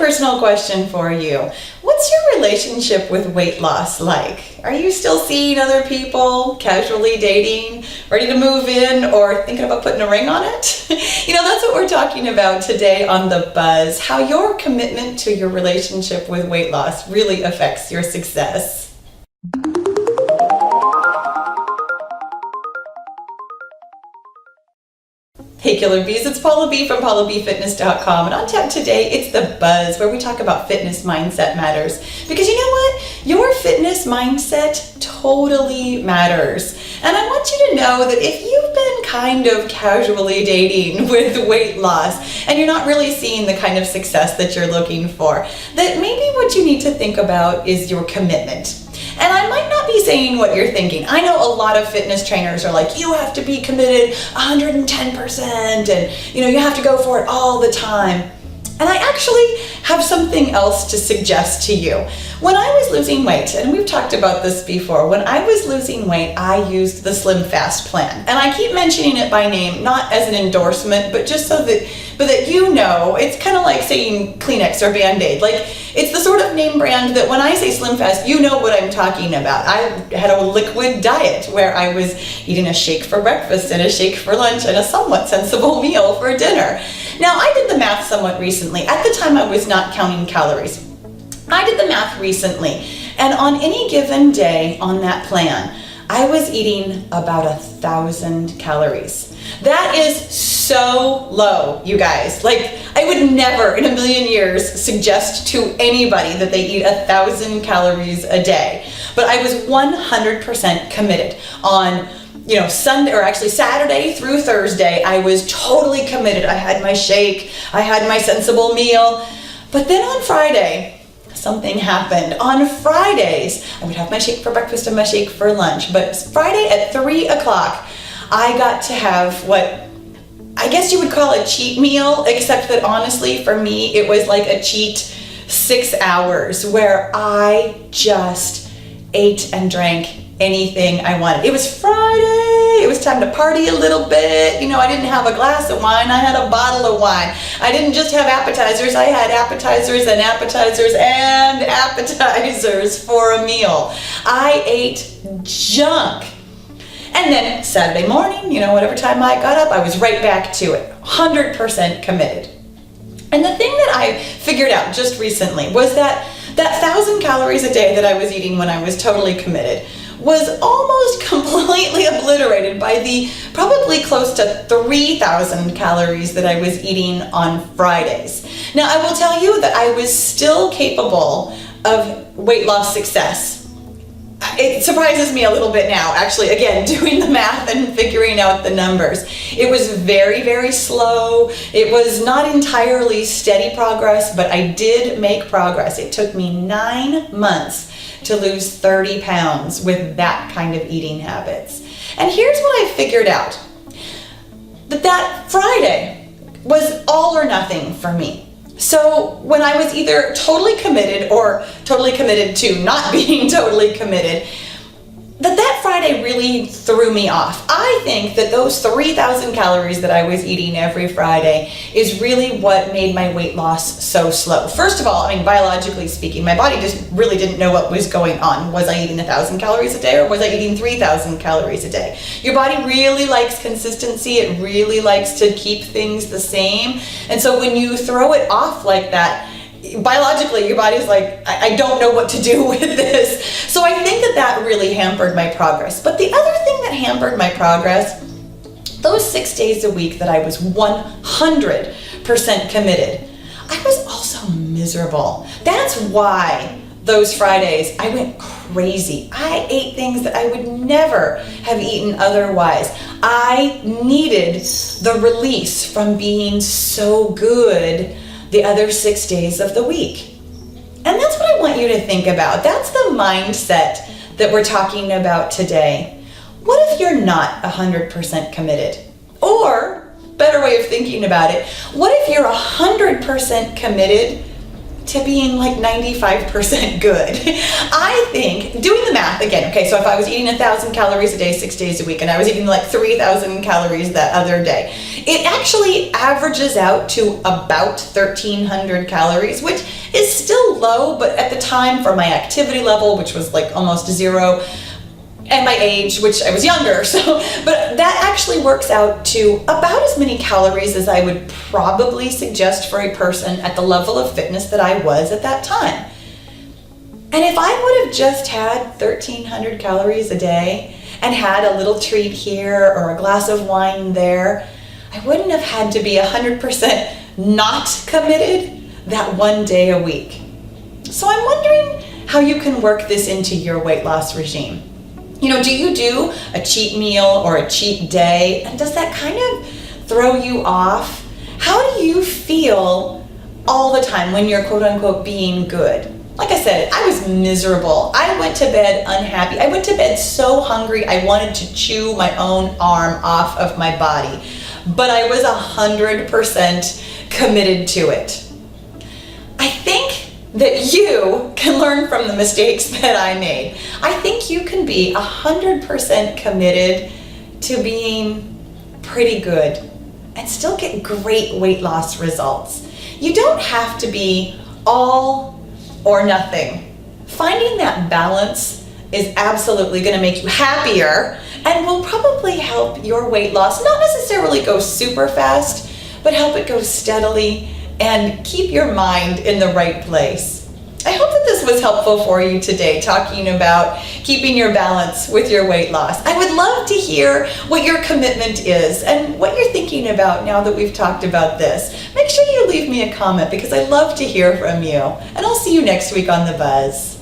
personal question for you. What's your relationship with weight loss like? Are you still seeing other people, casually dating, ready to move in, or thinking about putting a ring on it? That's what we're talking about today on The Buzz, how your commitment to your relationship with weight loss really affects your success. Hey Killer Bees, it's Pahla B from PahlaBFitness.com, and on tap today it's The Buzz, where we talk about fitness mindset matters. Because you know what? Your fitness mindset totally matters. And I want you to know that if you've been kind of casually dating with weight loss and you're not really seeing the kind of success that you're looking for, that maybe what you need to think about is your commitment. And I might not be saying what you're thinking. I know a lot of fitness trainers are like, you have to be committed 110% and you have to go for it all the time. And I actually have something else to suggest to you. When I was losing weight, and we've talked about this before, when I was losing weight, I used the Slim Fast plan. And I keep mentioning it by name, not as an endorsement, but just so that it's kind of like saying Kleenex or Band-Aid. Like, it's the sort of name brand that when I say Slim Fast, you know what I'm talking about. I had a liquid diet where I was eating a shake for breakfast and a shake for lunch and a somewhat sensible meal for dinner. Now, I did the math somewhat recently. At the time, I was not counting calories. I did the math recently, and on any given day on that plan, I was eating about 1,000 calories. That is so low, you guys. Like, I would never in a million years suggest to anybody that they eat 1,000 calories a day. But I was 100% committed on Sunday, or actually Saturday through Thursday. I was totally committed. I had my shake, I had my sensible meal. But then on Friday, something happened. On Fridays, I would have my shake for breakfast and my shake for lunch. But Friday at 3 o'clock, I got to have what I guess you would call a cheat meal, except that honestly, for me, it was like a cheat 6 hours where I just ate and drank anything I wanted. It was Friday. It was time to party a little bit. I didn't have a glass of wine. I had a bottle of wine. I didn't just have appetizers. I had appetizers and appetizers and appetizers for a meal. I ate junk. And then Saturday morning, whatever time I got up, I was right back to it. 100% committed. And the thing that I figured out just recently was that 1,000 calories a day that I was eating when I was totally committed was almost completely obliterated by the probably close to 3,000 calories that I was eating on Fridays. Now, I will tell you that I was still capable of weight loss success. It surprises me a little bit now, actually, again, doing the math and figuring out the numbers. It was very, very slow. It was not entirely steady progress, but I did make progress. It took me 9 months to lose 30 pounds with that kind of eating habits. And here's what I figured out. That Friday was all or nothing for me. So when I was either totally committed or totally committed to not being totally committed, that Friday really threw me off. I think that those 3,000 calories that I was eating every Friday is really what made my weight loss so slow. First of all, biologically speaking, my body just really didn't know what was going on. Was I eating 1,000 calories a day or was I eating 3,000 calories a day? Your body really likes consistency. It really likes to keep things the same. And so when you throw it off like that, biologically, your body's like, I don't know what to do with this. So I think that really hampered my progress. But the other thing that hampered my progress, those 6 days a week that I was 100% committed, I was also miserable. That's why those Fridays I went crazy. I ate things that I would never have eaten otherwise. I needed the release from being so good the other 6 days of the week. And that's what I want you to think about. That's the mindset that we're talking about today. What if you're not 100% committed? Or, better way of thinking about it, what if you're 100% committed, to being like 95% good. I think, doing the math again, okay, so if I was eating 1,000 calories a day, 6 days a week, and I was eating like 3,000 calories that other day, it actually averages out to about 1,300 calories, which is still low, but at the time for my activity level, which was like almost zero, and my age, which I was younger, but that actually works out to about as many calories as I would probably suggest for a person at the level of fitness that I was at that time. And if I would have just had 1,300 calories a day and had a little treat here or a glass of wine there, I wouldn't have had to be 100% not committed that one day a week. So I'm wondering how you can work this into your weight loss regime. You know, do you do a cheat meal or a cheat day? And does that kind of throw you off? How do you feel all the time when you're quote unquote being good? Like I said, I was miserable. I went to bed unhappy. I went to bed so hungry I wanted to chew my own arm off of my body. But I was 100% committed to it. I think that you can learn from the mistakes that I made. I think you can be 100% committed to being pretty good and still get great weight loss results. You don't have to be all or nothing. Finding that balance is absolutely going to make you happier and will probably help your weight loss not necessarily go super fast, but help it go steadily and keep your mind in the right place. I hope that this was helpful for you today, talking about keeping your balance with your weight loss. I would love to hear what your commitment is and what you're thinking about now that we've talked about this. Make sure you leave me a comment because I love to hear from you. And I'll see you next week on The Buzz.